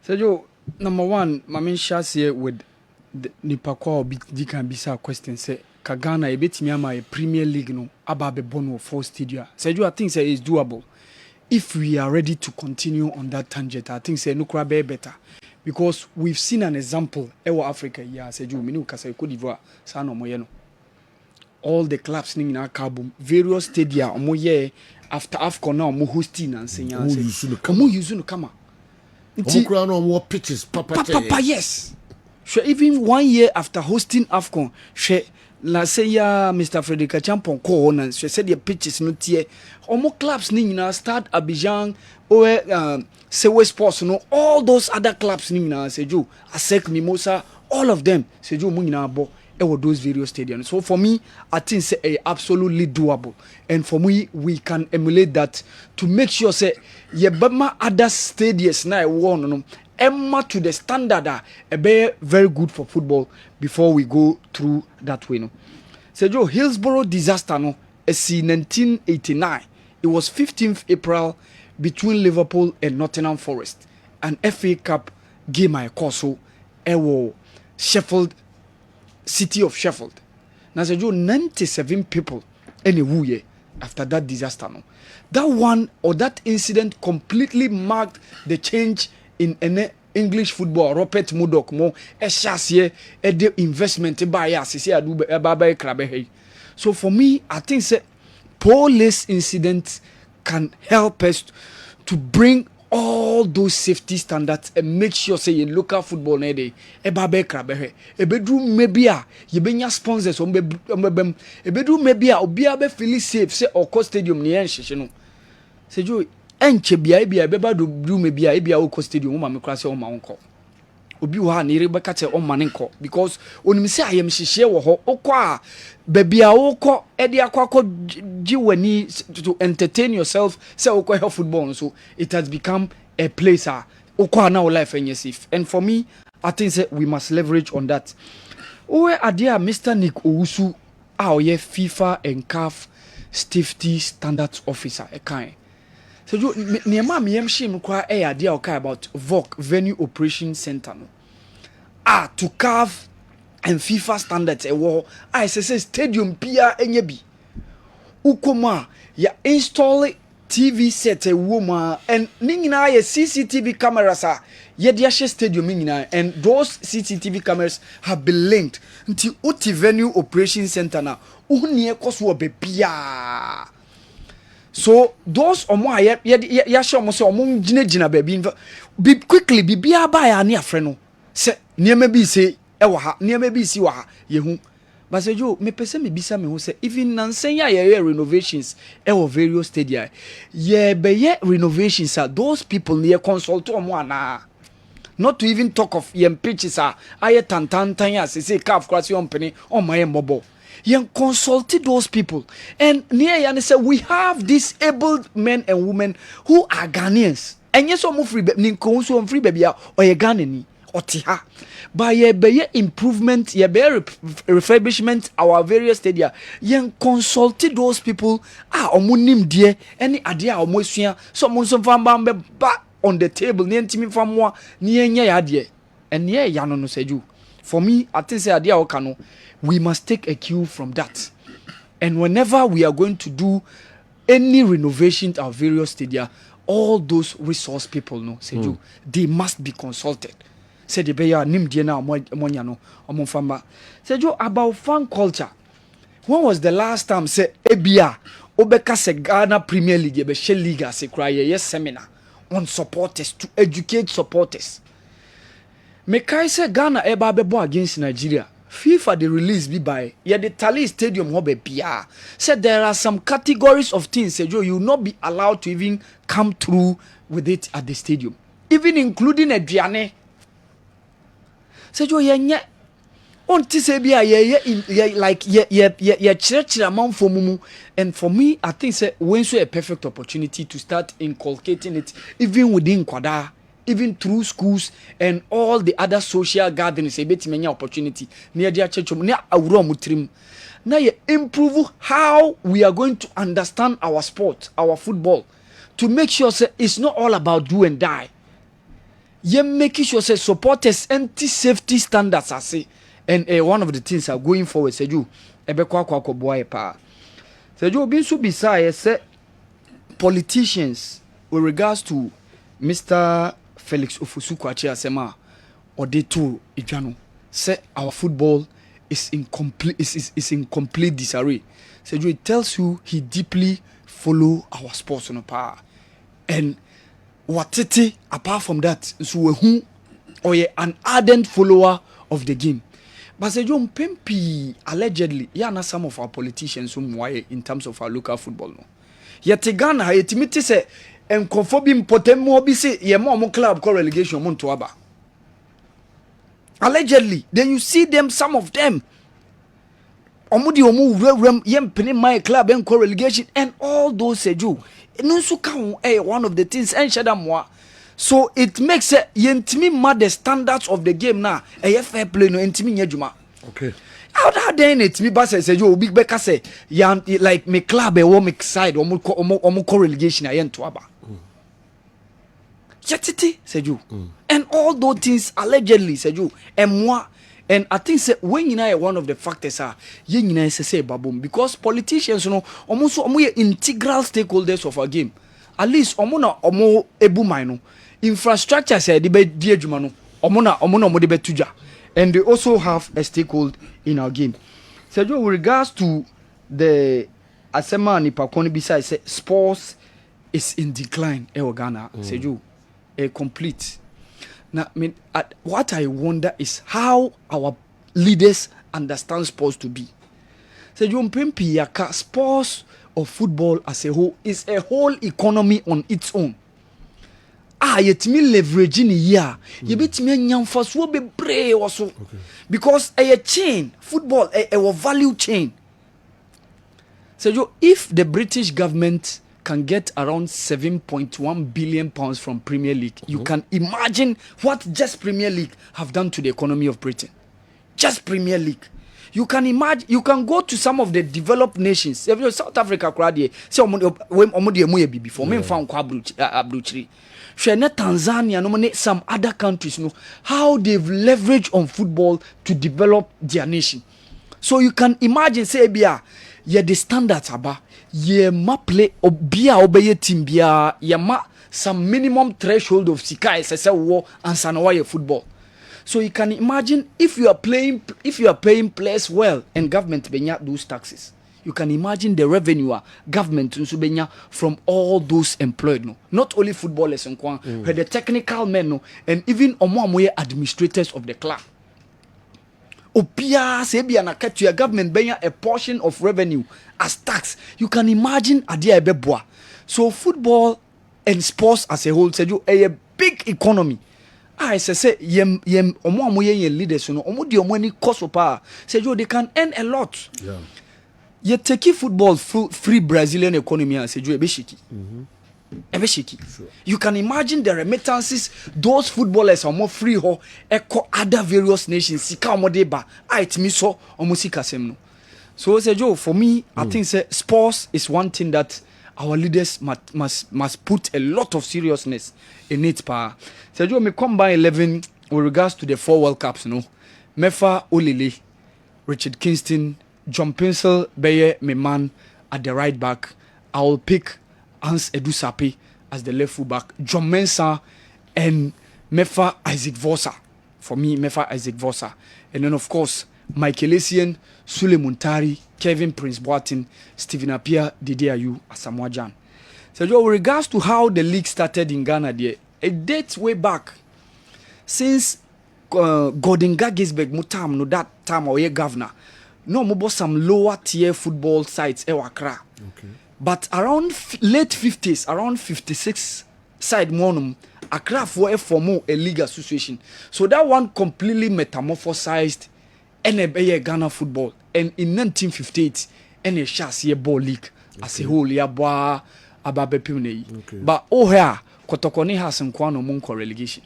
Sergio, number one, my main share here with the Nipakwa can be a question say Kagana a bit me my Premier League no ababe bono for stadia. Sergio, I think say it's doable if we are ready to continue on that tangent. I think say no be better because we've seen an example. Ewa Africa, yeah, Sergio, minu kasa Cote d'Ivoire, sano moyeno. All the clubs in our carbon, various stadia, omoye after AFCON now, mo hosting and saying, "Omo yuzu no kama." More pitches, Papa, yes. Sure, even 1 year after hosting AFCON, she la say ya Mr. Frederick Champon call on and she said the pitches no tie. Omo clubs ni na start Abidjan or Sewe Sports no all those other clubs ni na Seju Asek Mimosa all of them Seju mu na bo those various stadiums. So for me, I think it's absolutely doable. And for me, we can emulate that to make sure say yebama other stadiums na one Emma to the standard be very good for football before we go through that way. No. Sergio Hillsborough disaster no is in 1989. It was 15th April between Liverpool and Nottingham Forest. An FA Cup game I call so Sheffield City of Sheffield. Now, 97 people anyway after that disaster. No, that one or that incident completely marked the change in English football. Rupert Murdoch mo eshasiye the investment by us. So for me, I think say police incidents can help us to bring all those safety standards and make sure say in local football na dey ebabe krabehe ebedu maybe ye benya sponsors ombebem ebedu maybe obi abe feel safe say Oko stadium ne enhyehe no say jo enche bia ebeba do maybe ebia Oko stadium wo ma me kra say wo ma wonko obi wo ha ne rebeka che o ma ne nko because onim say ayem hyehye wo ho okọ a babia wokọ ede akọ jiwani to entertain yourself say okọ help football so it has become a place okọ na life and safe. And for me, I think say we must leverage on that. Where are there Mr. Nick Owusu ye FIFA and CAF safety standards officer e kan so you niema me yemhim kwa idea okay about VOC venue operation center no to CAF and FIFA standards I say stadium pia enye bi ukoma ya install TV set woman and ningina ya CCTV cameras ye dia stadium ningina and those CCTV cameras have been linked until uti venue operation center na uhnie koso be pia. So those omo ya show mo say omo gina be quickly bibia ba ya ne afre no se niema bi say ewa ha niema bi si wa ha yehu but say jo me pese me bisa me ho say even nansen ya renovations various stadia ye be renovations those people near consult omo ana not to even talk of yem pitches aye tantan ya say CAF kwasi ompene on my mobile yen consulted those people and near yan say we have disabled men and women who are Ghanaians and yes omo free ninko so free baby or ye Ghanani otiha by ye be improvement ye be refurbishment our various stadia yen consulted those people omo nim die any ade omo sua so omo so famba ba on the table ni ntimi famwa ni enya ya de and ye ya no seju. For me, I think say ade okano we must take a cue from that. And whenever we are going to do any renovation at our various stadia, all those resource people no seju they must be consulted. Say the beya nim die na omonya no omfamba. Seju about fan culture. When was the last time say ebia obeka se Ghana Premier League be she league as a cry yes seminar on supporters to educate supporters. Mekai say Ghana eba bebo against Nigeria. FIFA the release be by the Tali Stadium hobe bia. Said there are some categories of things you will not be allowed to even come through with it at the stadium. Even including a Diane. Said you yenye on tisebia ye like ye church amount for mumu. And for me, I think say when so a perfect opportunity to start inculcating it even within Kwada. Even through schools and all the other social gatherings, a bit many opportunity near their church, near our mutrim. Now you improve how we are going to understand our sport, our football, to make sure say, it's not all about do and die. you making sure say supporters anti-safety standards I say, and one of the things are going forward say you ebekwa boy pa say you bin so beside say politicians with regards to Mr. Felix Ofosu-Kwakye asema or they too idwano say our football is in complete disarray. So it tells you he deeply follow our sports on power. And watete apart from that, so who or an ardent follower of the game. But say John Pempi allegedly, yeah, some of our politicians who in terms of our local football. No. Yet Ghana, yetimiti say and conforming potem mo bi say ye mo club call relegation mo to aba. Allegedly, then you see them, some of them. Omudi omu yem penny my club and call relegation and all those seju. No so can one of the things and shadamwa. So it makes yentimi mad the standards of the game now. Fair play no intimi nyejuma. Okay. How that then it me bass say you big beka say yan like me club e me side omu call relegation ayen to aba. Chatiti said you, and all those things allegedly said you, and moi, and I think say when you know one of the factors are you know say baboom because politicians you know almost integral stakeholders of our game, at least omo ebu mino infrastructure say the be diejuma no omo de be tuja, and they also have a stakehold in our game. So with regards to the asema ni pakoni besides say sports is in decline Ghana, say you. Complete. Now, what I wonder is how our leaders understand sports to be. So, sports or football as a whole is a whole economy on its own. Yet me leveraging here. You bet me nyam first will be brave also because a chain football a value chain. So, if the British government can get around 7.1 billion pounds from Premier League. You can imagine what just Premier League have done to the economy of Britain. Just Premier League. You can imagine, you can go to some of the developed nations. South Africa, say before me found Abruchri. Tanzania, some other countries, how they've leveraged on football to develop their nation. So you can imagine, say, the standards about ye ma play obia obeye team bia ye ma some minimum threshold of sika say war and sanoa football. So you can imagine if you are paying players well and government benya those taxes. You can imagine the revenue government benya from all those employed no. Not only footballers and the technical men no, and even omo administrators of the club. Opia sebia na cut your government benya a portion of revenue as tax. You can imagine adia ebeboa. So football and sports as a whole said you a big economy. I say yem omo leaders no omo di omo ni cost pa said you they can earn a lot. Yeah. You take football free Brazilian economy and said you be shaky. Sure. You can imagine the remittances those footballers are more free ho echo other various nations sika omodeba it me so omusika sem no. So say Joe for me I think say sports is one thing that our leaders must put a lot of seriousness in it pa. Say Joe me combine 11 with regards to the 4 World Cups Mefa Olile, Richard Kingston, John Pencil Beye me man at the right back. I will pick Hans Edusape as the left fullback, John Mensah and Mefa Isaac Vosa. For me, Mefa Isaac Vosa. And then, of course, Michael Essien, Sule Muntari, Kevin Prince Boateng, Stephen Appiah, Didier Ayew, Asamoah Gyan. So, with regards to how the league started in Ghana, it dates way back since Gordon Gisberg Mutam, no that time our governor. No, more some lower tier football sites, Accra. Okay. But around late 50s, around 56 side monum, Accra for a league association. So that one completely metamorphosized NBA Ghana football. And in 1958, and a Chassis ball league as a whole, yabwa ababe pimnei. But oh here, Kotokoni has some kwan monko relegation.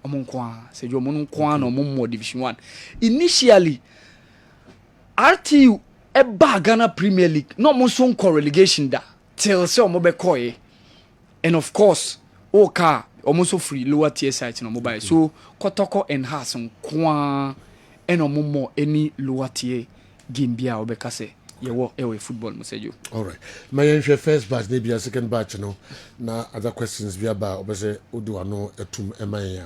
Omonkwa, say you monkwan or more division 1. Initially, RTU Eba Ghana Premier League, no more relegation da till so mobe koye. And of course, Oka almost free lower tier site no mobile. So Kotoko and Hasan Kwa and more any lower tier game bia obekase. Yeah, what football message. All right. My first batch, maybe a second batch, no. Now other questions we about obese udu ano etum emaya.